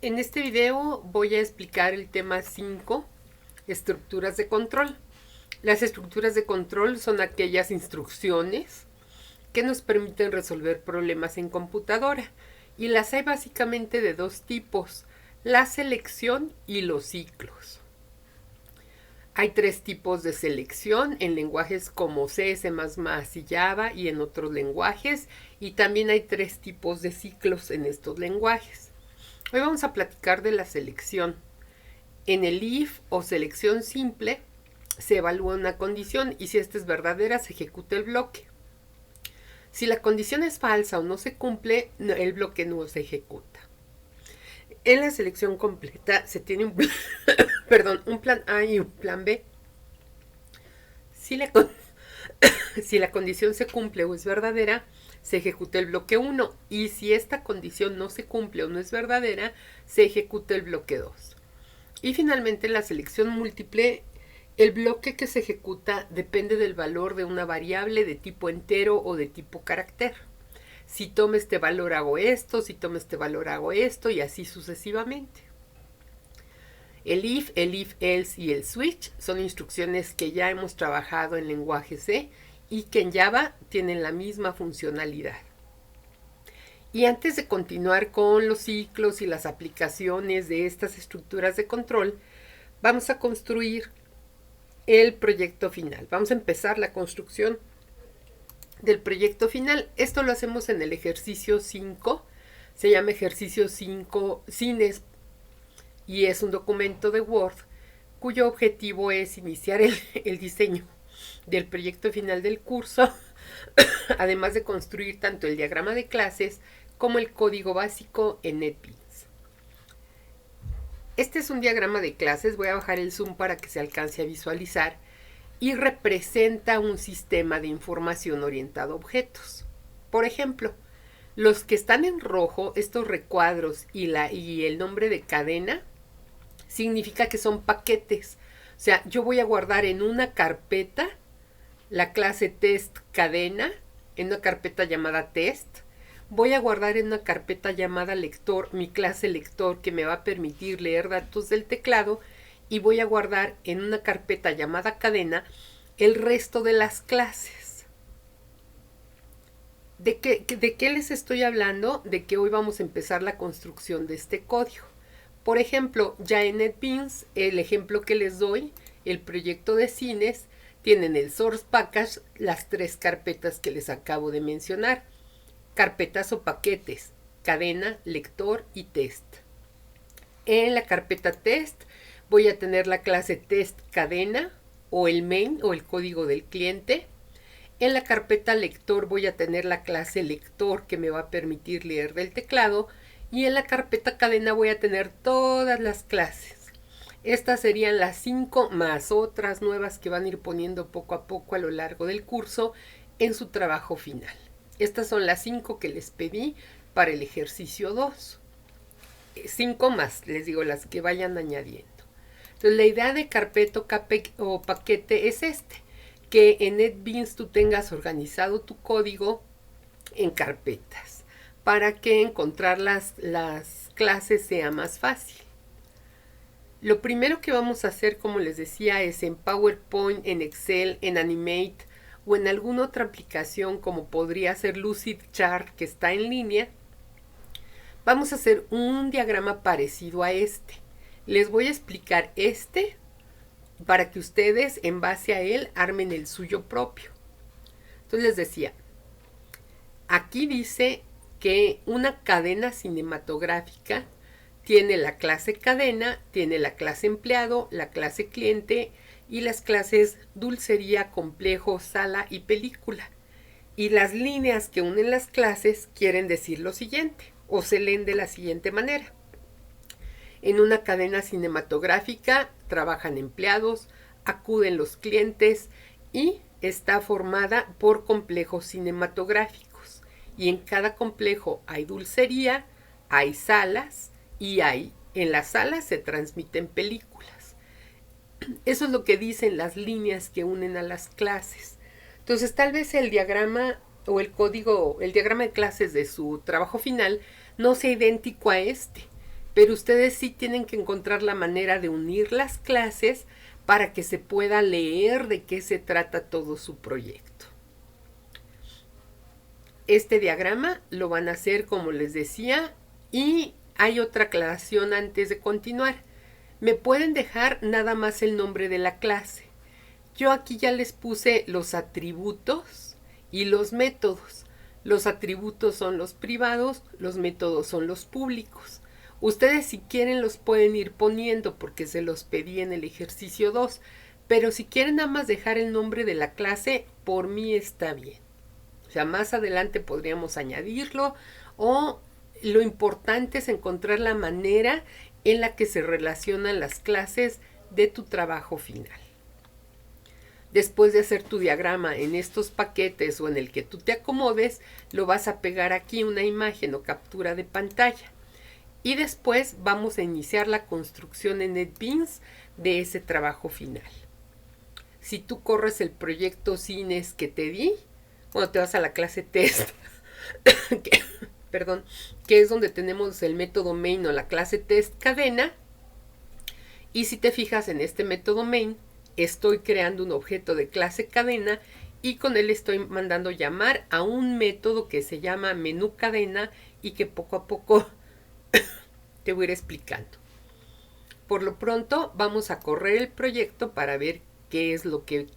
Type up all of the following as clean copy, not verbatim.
En este video voy a explicar el tema 5, estructuras de control. Las estructuras de control son aquellas instrucciones que nos permiten resolver problemas en computadora y las hay básicamente de dos tipos, la selección y los ciclos. Hay tres tipos de selección en lenguajes como C, C++ y Java y en otros lenguajes, y también hay tres tipos de ciclos en estos lenguajes. Hoy vamos a platicar de la selección. En el if o selección simple se evalúa una condición y si esta es verdadera se ejecuta el bloque. Si la condición es falsa o no se cumple, el bloque no se ejecuta. En la selección completa se tiene un plan A y un plan B. Si la condición se cumple o es verdadera, se ejecuta el bloque 1 y si esta condición no se cumple o no es verdadera, se ejecuta el bloque 2. Y finalmente en la selección múltiple, el bloque que se ejecuta depende del valor de una variable de tipo entero o de tipo carácter. Si tomo este valor hago esto, si tomo este valor hago esto y así sucesivamente. El if, else y el switch son instrucciones que ya hemos trabajado en lenguaje C y que en Java tienen la misma funcionalidad. Y antes de continuar con los ciclos y las aplicaciones de estas estructuras de control, vamos a construir el proyecto final. Vamos a empezar la construcción del proyecto final. Esto lo hacemos en el ejercicio 5, se llama ejercicio 5 Cines y es un documento de Word cuyo objetivo es iniciar el diseño del proyecto final del curso, además de construir tanto el diagrama de clases como el código básico en NetBeans. Este es un diagrama de clases, voy a bajar el zoom para que se alcance a visualizar, y representa un sistema de información orientado a objetos. Por ejemplo, los que están en rojo, estos recuadros y el nombre de cadena, significa que son paquetes. O sea, yo voy a guardar en una carpeta la clase test cadena, en una carpeta llamada test. Voy a guardar en una carpeta llamada lector mi clase lector que me va a permitir leer datos del teclado, y voy a guardar en una carpeta llamada cadena el resto de las clases. ¿De qué les estoy hablando? De que hoy vamos a empezar la construcción de este código. Por ejemplo, ya en NetBeans, el ejemplo que les doy, el proyecto de cines, tienen el source package, las tres carpetas que les acabo de mencionar. Carpetas o paquetes, cadena, lector y test. En la carpeta test voy a tener la clase test cadena o el main o el código del cliente. En la carpeta lector voy a tener la clase lector que me va a permitir leer del teclado. Y en la carpeta cadena voy a tener todas las clases. Estas serían las 5 más otras nuevas que van a ir poniendo poco a poco a lo largo del curso en su trabajo final. Estas son las 5 que les pedí para el ejercicio 2. 5 más, les digo, las que vayan añadiendo. Entonces la idea de carpeta o paquete es que en NetBeans tú tengas organizado tu código en carpetas, para que encontrar las clases sea más fácil. Lo primero que vamos a hacer, como les decía, es en PowerPoint, en Excel, en Animate o en alguna otra aplicación como podría ser Lucidchart que está en línea. Vamos a hacer un diagrama parecido a este. Les voy a explicar para que ustedes en base a él armen el suyo propio. Entonces les decía, aquí dice que una cadena cinematográfica tiene la clase cadena, tiene la clase empleado, la clase cliente y las clases dulcería, complejo, sala y película. Y las líneas que unen las clases quieren decir lo siguiente, o se leen de la siguiente manera. En una cadena cinematográfica trabajan empleados, acuden los clientes y está formada por complejos cinematográficos. Y en cada complejo hay dulcería, hay salas y en las salas se transmiten películas. Eso es lo que dicen las líneas que unen a las clases. Entonces tal vez el diagrama o el diagrama de clases de su trabajo final no sea idéntico a pero ustedes sí tienen que encontrar la manera de unir las clases para que se pueda leer de qué se trata todo su proyecto. Este diagrama lo van a hacer como les decía, y hay otra aclaración antes de continuar. Me pueden dejar nada más el nombre de la clase. Yo aquí ya les puse los atributos y los métodos. Los atributos son los privados, los métodos son los públicos. Ustedes si quieren los pueden ir poniendo porque se los pedí en el ejercicio 2, pero si quieren nada más dejar el nombre de la clase, por mí está bien. O sea, más adelante podríamos añadirlo, o lo importante es encontrar la manera en la que se relacionan las clases de tu trabajo final. Después de hacer tu diagrama en estos paquetes o en el que tú te acomodes, lo vas a pegar aquí una imagen o captura de pantalla. Y después vamos a iniciar la construcción en NetBeans de ese trabajo final. Si tú corres el proyecto Cines que te di, cuando te vas a la clase test, que es donde tenemos el método main o la clase test cadena, y si te fijas en este método main, estoy creando un objeto de clase cadena y con él estoy mandando llamar a un método que se llama menú cadena y que poco a poco te voy a ir explicando. Por lo pronto vamos a correr el proyecto para ver qué es lo que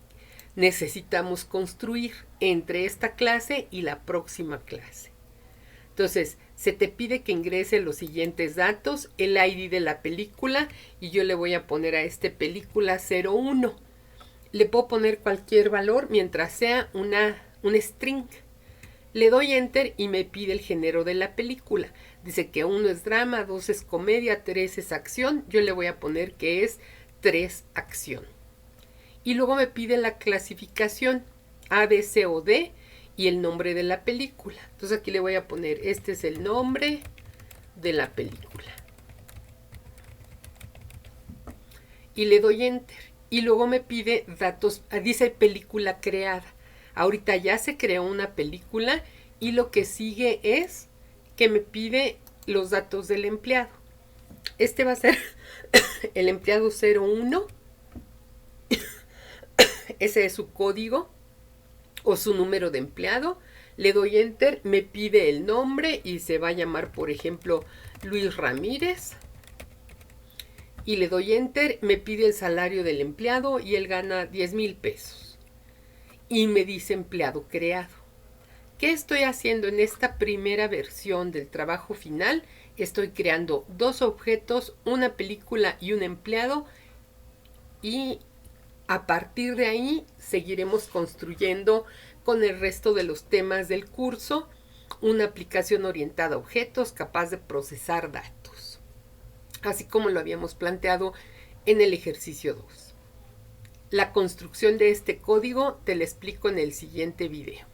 necesitamos construir entre esta clase y la próxima clase. Entonces, se te pide que ingrese los siguientes datos, el ID de la película, y yo le voy a poner a este película 01. Le puedo poner cualquier valor mientras sea un string. Le doy enter y me pide el género de la película. Dice que 1 es drama, 2 es comedia, 3 es acción. Yo le voy a poner que es 3 acción. Y luego me pide la clasificación A, B, C o D y el nombre de la película. Entonces aquí le voy a poner, este es el nombre de la película. Y le doy enter. Y luego me pide datos, dice película creada. Ahorita ya se creó una película y lo que sigue es que me pide los datos del empleado. Este va a ser el empleado 01. Ese es su código o su número de empleado. Le doy enter, me pide el nombre y se va a llamar, por ejemplo, Luis Ramírez. Y le doy enter, me pide el salario del empleado y él gana 10,000 pesos. Y me dice empleado creado. ¿Qué estoy haciendo en esta primera versión del trabajo final? Estoy creando 2 objetos, una película y un empleado, y a partir de ahí seguiremos construyendo con el resto de los temas del curso una aplicación orientada a objetos capaz de procesar datos, así como lo habíamos planteado en el ejercicio 2. La construcción de este código te la explico en el siguiente video.